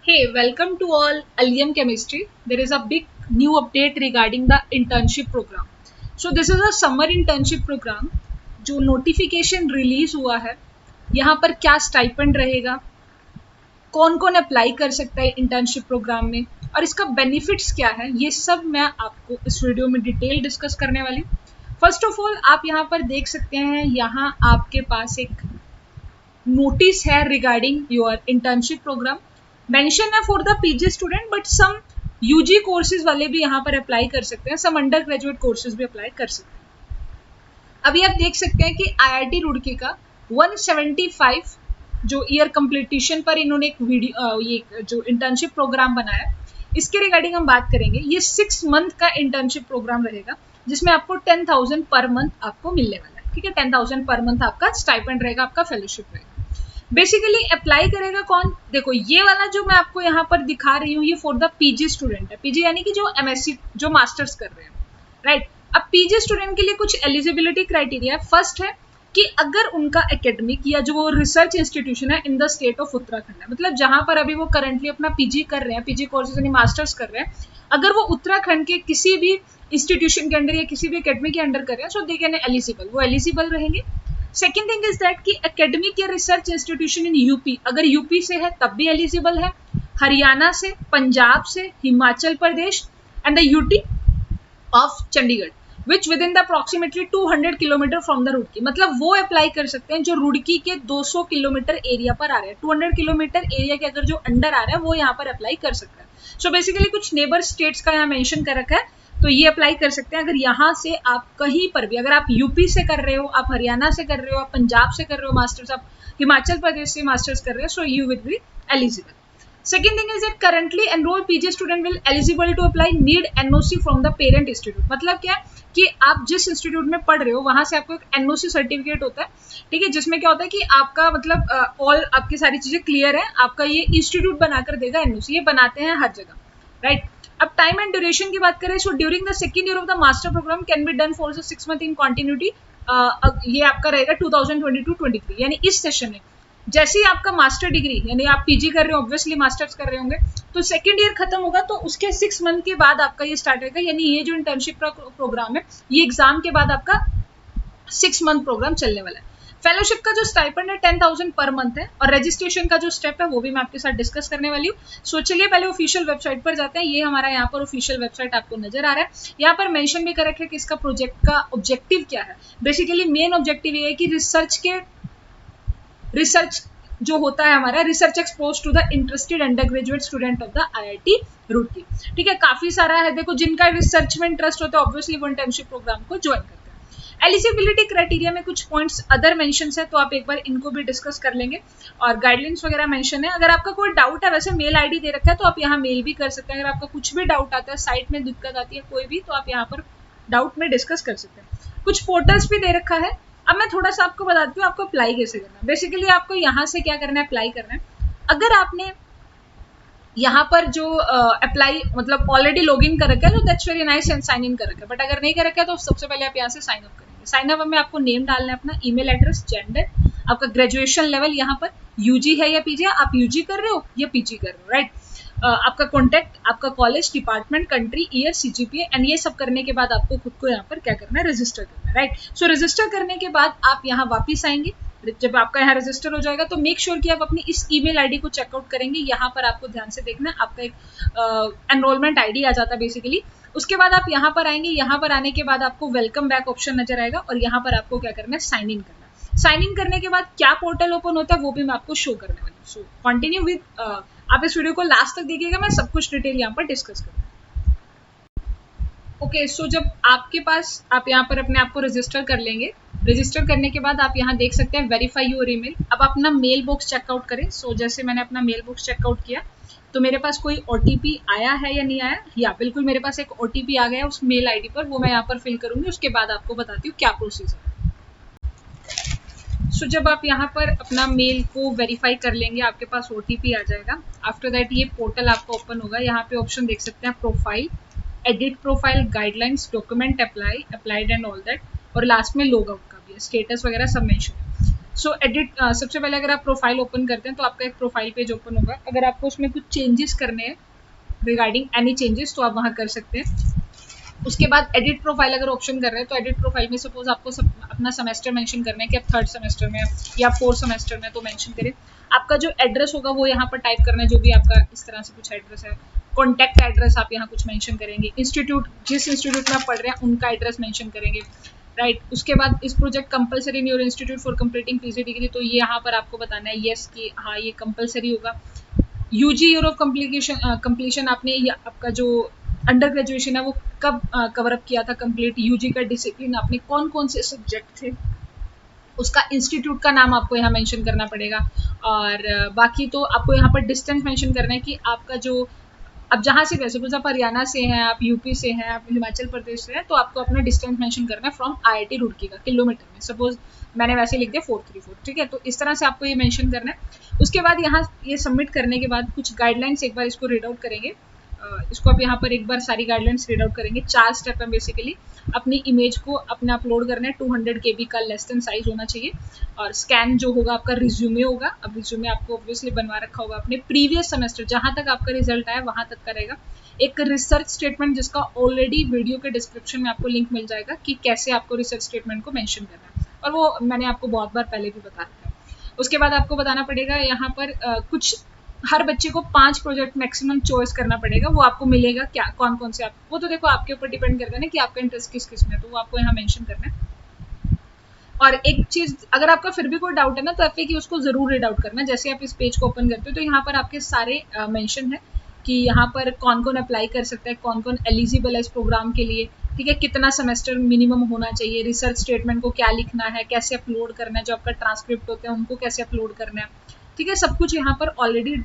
Hey, welcome to all Allium Chemistry. There is a big new update regarding the internship program. So this is a summer internship program जो notification release हुआ है. यहाँ पर क्या stipend रहेगा, कौन कौन अप्लाई कर सकता है इंटर्नशिप प्रोग्राम में और इसका बेनिफिट्स क्या है, ये सब मैं आपको इस वीडियो में डिटेल डिस्कस करने वाली हूँ. फर्स्ट ऑफ ऑल आप यहाँ पर देख सकते हैं, यहाँ आपके पास एक नोटिस है regarding your internship programme. Mention है for the PG student, but some UG courses वाले भी यहाँ पर अप्लाई कर सकते हैं, सम अंडर ग्रेजुएट कोर्सेज भी अप्लाई कर सकते हैं. अभी आप देख सकते हैं कि आईआईटी रुड़की का 175 जो ईयर कंप्लीटिशन पर इन्होंने एक वीडियो ये जो इंटर्नशिप प्रोग्राम बनाया, इसके रिगार्डिंग हम बात करेंगे. ये 6 मंथ का इंटर्नशिप प्रोग्राम रहेगा जिसमें आपको 10,000 पर मंथ आपको मिलने वाला है. ठीक है, 10,000 पर मंथ आपका स्टाइपेंड रहेगा, आपका फेलोशिप रहेगा. बेसिकली अप्लाई करेगा कौन, देखो ये वाला जो मैं आपको यहाँ पर दिखा रही हूँ ये फॉर द पीजी स्टूडेंट है. पीजी यानी कि जो एमएससी जो मास्टर्स कर रहे हैं, राइट. अब पीजी स्टूडेंट के लिए कुछ एलिजिबिलिटी क्राइटेरिया है. फर्स्ट है कि अगर उनका एकेडमिक या जो वो रिसर्च इंस्टीट्यूशन है in the state of Uttarakhand है, मतलब जहां पर अभी वो करंटली अपना पीजी कर रहे हैं, पीजी कोर्सेज यानी मास्टर्स कर रहे हैं, अगर वो उत्तराखंड के किसी भी इंस्टीट्यूशन के अंडर या किसी भी एकेडमी के अंडर कर रहे हैं, सो दे कैन एलिजिबल, वो एलिजिबल रहेंगे. सेकेंड थिंग इज दैट कि एकेडमिक या रिसर्च इंस्टीट्यूशन इन यूपी, अगर यूपी से है तब भी एलिजिबल है, हरियाणा से, पंजाब से, Himachal Pradesh and the UT of Chandigarh which within the approximately 200 kilometre from the Roorkee, मतलब वो अप्लाई कर सकते हैं जो रुड़की के 200 किलोमीटर एरिया पर आ रहे हैं. 200 किलोमीटर एरिया के अगर जो अंडर आ रहा है वो यहाँ पर अप्लाई कर सकता है. सो बेसिकली कुछ नेबर स्टेट्स का यहाँ मेंशन कर रखा है, तो ये अप्लाई कर सकते हैं. अगर यहाँ से आप कहीं पर भी, अगर आप यूपी से कर रहे हो, आप हरियाणा से कर रहे हो, आप पंजाब से कर रहे हो मास्टर्स, आप हिमाचल प्रदेश से मास्टर्स कर रहे हो, so you will be eligible. Second thing is that currently enrolled PG student will eligible to apply need NOC from the parent institute. मतलब क्या कि आप जिस इंस्टीट्यूट में पढ़ रहे हो वहां से आपको एक NOC सर्टिफिकेट होता है, ठीक है, जिसमें क्या होता है कि आपका मतलब ऑल आपकी सारी चीजें क्लियर है, आपका ये इंस्टीट्यूट बनाकर देगा NOC. ये बनाते हैं हर जगह, राइट. अब टाइम एंड ड्यूरेशन की बात करें, so during the second year of the master program can be done for 6 month in continuity. ये आपका रहेगा 2022-23 यानी इस सेशन में. जैसे ही आपका मास्टर डिग्री यानी आप पीजी कर रहे हो, ऑब्वियसली मास्टर्स कर रहे होंगे, तो सेकंड ईयर खत्म होगा तो उसके 6 मंथ के बाद आपका ये स्टार्ट होगा. यानी ये जो इंटर्नशिप का प्रोग्राम है ये एग्जाम के बाद आपका 6 मंथ प्रोग्राम चलने वाला है. फेलोशिप का जो स्टाइपेंड है 10,000 पर मंथ है, और रजिस्ट्रेशन का जो स्टेप है वो भी मैं आपके साथ डिस्कस करने वाली हूँ. सो चलिए पहले ऑफिशियल वेबसाइट पर जाते हैं. ये हमारा यहाँ पर ऑफिशियल वेबसाइट आपको नजर आ रहा है. यहाँ पर मेंशन भी कर रखा है कि इसका प्रोजेक्ट का ऑब्जेक्टिव क्या है. बेसिकली मेन ऑब्जेक्टिव ये है कि रिसर्च जो होता है हमारा, research expose to the interested undergraduate student of the IIT Roorkee. ठीक है, काफी सारा है. देखो जिनका रिसर्च में इंटरेस्ट होता है ऑब्वियसली वो इंटर्नशिप प्रोग्राम को ज्वाइन करते हैं. एलिजिबिलिटी क्राइटेरिया में कुछ पॉइंट्स अदर मेंशन है, तो आप एक बार इनको भी डिस्कस कर लेंगे. और गाइडलाइंस वगैरह मेंशन है. अगर आपका कोई डाउट है, वैसे मेल आईडी दे रखा है तो आप यहाँ मेल भी कर सकते हैं. अगर आपका कुछ भी डाउट आता है, साइट में दिक्कत आती है कोई भी, तो आप यहाँ पर डाउट में डिस्कस कर सकते हैं. कुछ पोर्टल्स भी दे रखा है. अब मैं थोड़ा सा आपको बताती हूँ आपको अप्लाई कैसे करना है. बेसिकली आपको यहाँ से क्या करना है, अप्लाई करना है. अगर आपने यहाँ पर जो अप्लाई मतलब ऑलरेडी लॉग इन कर रखा है तो that's very nice and sign in कर रखा है. बट अगर नहीं कर रखा है तो सबसे पहले आप यहाँ से साइन अप करेंगे. साइन अप में आपको नेम डालना है, अपना ईमेल एड्रेस, जेंडर, आपका ग्रेजुएशन लेवल, यहाँ पर यूजी है या पीजी, आप यूजी कर रहे हो या पीजी कर रहे हो, राइट. आपका कॉन्टैक्ट, आपका college, department, country, year, CGPA, and ये सब करने के बाद आपको खुद को यहाँ पर क्या करना है, रजिस्टर करना है, राइट. सो रजिस्टर करने के बाद आप यहाँ वापस आएंगे. जब आपका यहाँ रजिस्टर हो जाएगा तो मेक श्योर कि आप अपनी इस ईमेल आईडी को चेकआउट करेंगे. यहाँ पर आपको ध्यान से देखना है, आपका एक एनरोलमेंट आईडी आ जाता है बेसिकली. उसके बाद आप यहाँ पर आएंगे. यहाँ पर आने के बाद आपको वेलकम बैक ऑप्शन नजर आएगा और यहाँ पर आपको क्या करना है, साइन इन करना है. साइन इन करने के बाद क्या पोर्टल ओपन होता है वो भी मैं आपको शो करने वाली हूँ. सो कंटिन्यू विद, आप इस वीडियो को लास्ट तक देखिएगा, मैं सब कुछ डिटेल यहाँ पर डिस्कस करूँगा. ओके, सो जब आपके पास आप यहाँ पर अपने आप को रजिस्टर कर लेंगे. रजिस्टर करने के बाद आप यहाँ देख सकते हैं वेरीफाई योर ईमेल. अब अपना मेल बॉक्स चेकआउट करें. सो जैसे मैंने अपना मेल बॉक्स चेकआउट किया तो मेरे पास कोई OTP आया है या नहीं आया. या बिल्कुल मेरे पास एक OTP आ गया उस मेल आईडी पर, वो मैं यहाँ पर फिल करूंगी. उसके बाद आपको बताती हूँ क्या प्रोसीजर है. सो जब आप यहाँ पर अपना मेल को वेरीफाई कर लेंगे आपके पास OTP आ जाएगा. आफ्टर दैट ये पोर्टल आपका ओपन होगा. यहाँ पे ऑप्शन देख सकते हैं, profile, edit profile, guidelines, document apply, applied and all that, और लास्ट में लॉग आउट का भी है, स्टेटस वगैरह सब मेंशन है. सो एडिट, सबसे पहले अगर आप प्रोफाइल ओपन करते हैं तो आपका एक प्रोफाइल पेज ओपन होगा। अगर आपको उसमें कुछ चेंजेस करने हैं रिगार्डिंग एनी चेंजेस तो आप वहाँ कर सकते हैं। उसके बाद एडिट प्रोफाइल अगर ऑप्शन कर रहे हैं तो एडिट प्रोफाइल में सपोज आपको अपना सेमेस्टर मेंशन करना है कि आप 3rd सेमेस्टर में या 4th सेमेस्टर में, तो मेंशन करें। आपका जो एड्रेस होगा वो यहाँ पर टाइप करना है, जो भी आपका इस तरह से कुछ एड्रेस है। कॉन्टैक्ट एड्रेस आप यहाँ कुछ मेंशन करेंगे। इंस्टीट्यूट, जिस इंस्टीट्यूट में आप पढ़ रहे हैं उनका एड्रेस मेंशन करेंगे, राइट। उसके बाद इस project compulsory in your institute for completing PG degree, तो ये यहाँ पर आपको बताना है येस कि हाँ ये कंपलसरी होगा। यूजी ईयर ऑफ कंप्लीशन आपने आपका जो अंडर ग्रेजुएशन है वो कब कवर अप किया था कंप्लीट, यूजी का डिसिप्लिन आपने कौन कौन से सब्जेक्ट थे, उसका इंस्टीट्यूट का नाम आपको यहाँ मेंशन करना पड़ेगा। और बाकी तो आपको यहाँ पर डिस्टेंस मेंशन करना है कि आपका जो, अब जहाँ से वैसे सपोज आप हरियाणा से हैं, आप यूपी से हैं, आप हिमाचल प्रदेश से हैं, तो आपको अपना डिस्टेंस मेंशन करना है फ्रॉम आईआईटी रुड़की का किलोमीटर में। सपोज मैंने वैसे लिख दिया 434, ठीक है। तो इस तरह से आपको ये मेंशन करना है। उसके बाद यहाँ ये सबमिट करने के बाद कुछ गाइडलाइंस एक बार इसको रीड आउट करेंगे। इसको आप यहाँ पर एक बार सारी गाइडलाइंस रीड आउट करेंगे। 4 स्टेप है बेसिकली। अपनी इमेज को अपने अपलोड करना है, 200 KB का लेस देन साइज होना चाहिए। और स्कैन जो होगा आपका रिज्यूमे होगा। अब रिज्यूमे आपको ऑब्वियसली बनवा रखा होगा अपने प्रीवियस सेमेस्टर, जहाँ तक आपका रिजल्ट आया वहाँ तक का रहेगा। एक रिसर्च स्टेटमेंट जिसका ऑलरेडी वीडियो के डिस्क्रिप्शन में आपको लिंक मिल जाएगा कि कैसे आपको रिसर्च स्टेटमेंट को मेंशन करना है, और वो मैंने आपको बहुत बार पहले भी बता रखा है। उसके बाद आपको बताना पड़ेगा यहाँ पर कुछ, हर बच्चे को 5 प्रोजेक्ट मैक्सिमम चॉइस करना पड़ेगा। वो आपको मिलेगा क्या, कौन कौन से, आप वो तो देखो आपके ऊपर डिपेंड करता है ना कि आपका इंटरेस्ट किस किस में है, तो वो आपको यहाँ मेंशन करना है। और एक चीज, अगर आपका फिर भी कोई डाउट है ना तो FAQ उसको जरूर रीड आउट करना। जैसे आप इस पेज को ओपन करते हो तो यहाँ पर आपके सारे मेंशन है कि यहाँ पर कौन कौन अप्लाई कर सकता है, कौन कौन एलिजिबल है इस प्रोग्राम के लिए, ठीक है, कितना सेमेस्टर मिनिमम होना चाहिए, रिसर्च स्टेटमेंट को क्या लिखना है, कैसे अपलोड करना है, जो आपका ट्रांसक्रिप्ट होते हैं उनको कैसे अपलोड करना है, ठीक है। सब कुछ यहाँ पर ऑलरेडी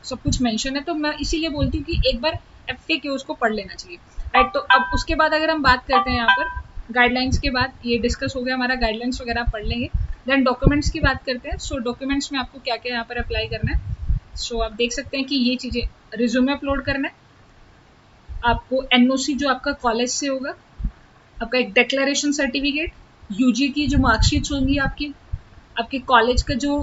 सब कुछ मेंशन है। तो मैं इसीलिए बोलती हूँ कि एक बार FAQ उसको पढ़ लेना चाहिए, राइट। तो अब उसके बाद अगर हम बात करते हैं यहाँ पर गाइडलाइंस के बाद, ये डिस्कस हो गया हमारा, गाइडलाइंस वगैरह आप पढ़ लेंगे। देन डॉक्यूमेंट्स की बात करते हैं। सो डॉक्यूमेंट्स में आपको क्या क्या यहाँ पर अप्लाई करना है। सो आप देख सकते हैं कि ये चीज़ें, रिज्यूमे अपलोड करना है आपको, NOC जो आपका कॉलेज से होगा, आपका एक डिक्लेरेशन सर्टिफिकेट, यूजी की जो मार्कशीट्स होंगी आपकी, आपके कॉलेज का जो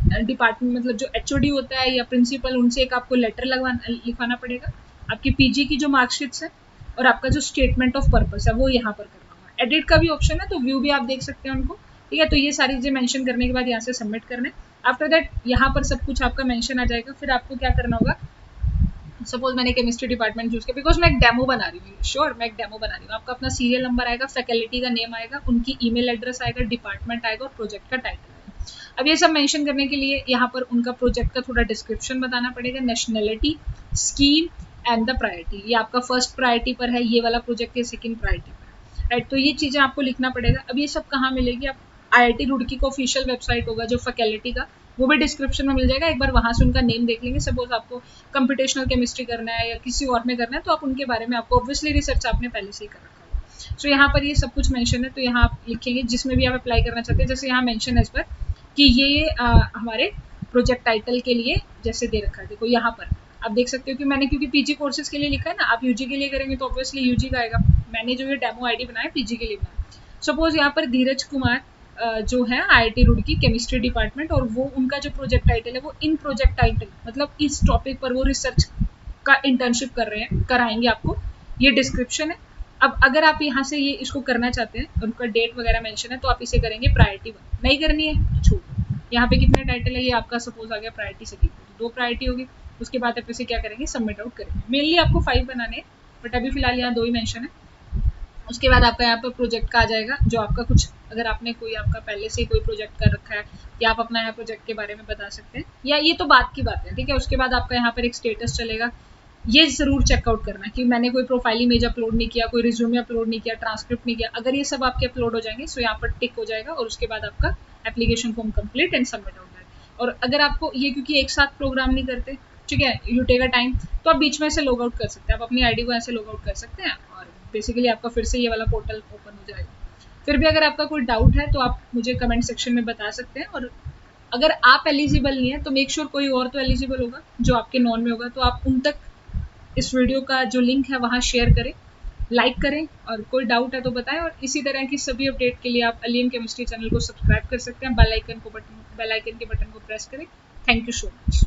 डिपार्टमेंट मतलब जो HOD होता है या प्रिंसिपल, उनसे एक आपको लेटर लिखवाना पड़ेगा, आपकी PG की जो मार्कशीट्स है, और आपका जो स्टेटमेंट ऑफ पर्पस है वो यहाँ पर करना होगा। एडिट का भी ऑप्शन है तो व्यू भी आप देख सकते हैं उनको, ठीक है। तो ये सारी चीज़ें मेंशन करने के बाद यहाँ से सबमिट करना है। आफ्टर दैट यहाँ पर सब कुछ आपका मेंशन आ जाएगा। फिर आपको क्या करना होगा, सपोज मैंने केमिस्ट्री डिपार्टमेंट चूज किया बिकॉज मैं एक डेमो बना रही हूँ, श्योर मैं एक डेमो बना रही हूँ। आपका अपना सीरियल नंबर आएगा, फैकल्टी का नेम आएगा, उनकी ईमेल एड्रेस आएगा, डिपार्टमेंट आएगा और प्रोजेक्ट का टाइटल आएगा। अब ये सब मेंशन करने के लिए यहाँ पर उनका प्रोजेक्ट का थोड़ा डिस्क्रिप्शन बताना पड़ेगा, nationality, scheme and the priority. ये आपका फर्स्ट प्रायोरिटी पर है, ये वाला प्रोजेक्ट है सेकंड प्रायोरिटी पर है, राइट। तो ये चीज़ें आपको लिखना पड़ेगा। अब ये सब कहाँ मिलेगी, आप IIT रुड़की का ऑफिशियल वेबसाइट होगा जो फैकल्टी का, वो भी डिस्क्रिप्शन में मिल जाएगा। एक बार वहाँ से उनका नेम देख लेंगे। सपोज आपको कंप्यूटेशनल केमिस्ट्री करना है या किसी और में करना है तो आप उनके बारे में, आपको ऑब्वियसली रिसर्च आपने पहले से ही कर रखा होगा। सो यहाँ पर ये सब कुछ मेंशन है, तो यहाँ आप लिखेंगे जिसमें भी आप अप्लाई करना चाहते हैं। जैसे यहाँ मेंशन है इस पर कि ये हमारे प्रोजेक्ट टाइटल के लिए जैसे दे रखा है, देखो यहाँ पर आप देख सकते हो कि मैंने क्योंकि PG कोर्सेज के लिए लिखा है ना, आप UG के लिए करेंगे तो ऑब्वियसली UG का आएगा। मैंने जो ये डेमो ID बनाया PG के लिए बनाया। सपोज यहाँ पर धीरज कुमार जो है IIT रुड़की केमिस्ट्री डिपार्टमेंट, और वो उनका जो प्रोजेक्ट टाइटल है वो इन प्रोजेक्ट टाइटल मतलब इस टॉपिक पर वो रिसर्च का इंटर्नशिप कर रहे हैं, कराएंगे आपको, ये डिस्क्रिप्शन है। अब अगर आप यहाँ से ये इसको करना चाहते हैं, उनका डेट वगैरह मेंशन है, तो आप इसे करेंगे प्रायोरिटी 1। नहीं करनी है तो छोड़ दो। यहाँ पे कितने टाइटल है, ये आपका सपोज आ गया प्रायोरिटी से 2 प्रायोरिटी होगी। उसके बाद आप इसे क्या करेंगे, सबमिट आउट करेंगे। मेनली आपको 5 बनाने हैं, बट अभी फिलहाल यहाँ 2 ही मेंशन है। उसके बाद आपका यहाँ पर प्रोजेक्ट का आ जाएगा, जो आपका कुछ, अगर आपने कोई आपका पहले से कोई प्रोजेक्ट कर रखा है या आप अपना यहाँ प्रोजेक्ट के बारे में बता सकते हैं, या ये तो बात की बात है, ठीक है। उसके बाद आपका यहाँ पर एक स्टेटस चलेगा, ये जरूर चेकआउट करना कि मैंने कोई प्रोफाइल इमेज अपलोड नहीं किया, कोई रिज्यूमे अपलोड नहीं किया, ट्रांसक्रिप्ट नहीं किया। अगर ये सब आपके अपलोड हो जाएंगे तो यहाँ पर टिक हो जाएगा, और उसके बाद आपका application form complete and submit हो जाएगा। और अगर आपको ये, क्योंकि एक साथ प्रोग्राम नहीं करते, ठीक है, यू टेक अ टाइम, तो आप बीच में से लॉग आउट कर सकते हैं, आप अपनी ID को ऐसे लॉग आउट कर सकते हैं, और बेसिकली आपका फिर से ये वाला पोर्टल ओपन हो जाएगा। फिर भी अगर आपका कोई डाउट है तो आप मुझे कमेंट सेक्शन में बता सकते हैं। और अगर आप एलिजिबल नहीं है तो मेक श्योर कोई और तो एलिजिबल होगा जो आपके नॉन में होगा, तो आप उन तक इस वीडियो का जो लिंक है वहाँ शेयर करें, लाइक करें और कोई डाउट है तो बताएं। और इसी तरह की सभी अपडेट के लिए आप अलियम केमिस्ट्री चैनल को सब्सक्राइब कर सकते हैं। बेल आइकन के बटन को प्रेस करें। Thank you so much.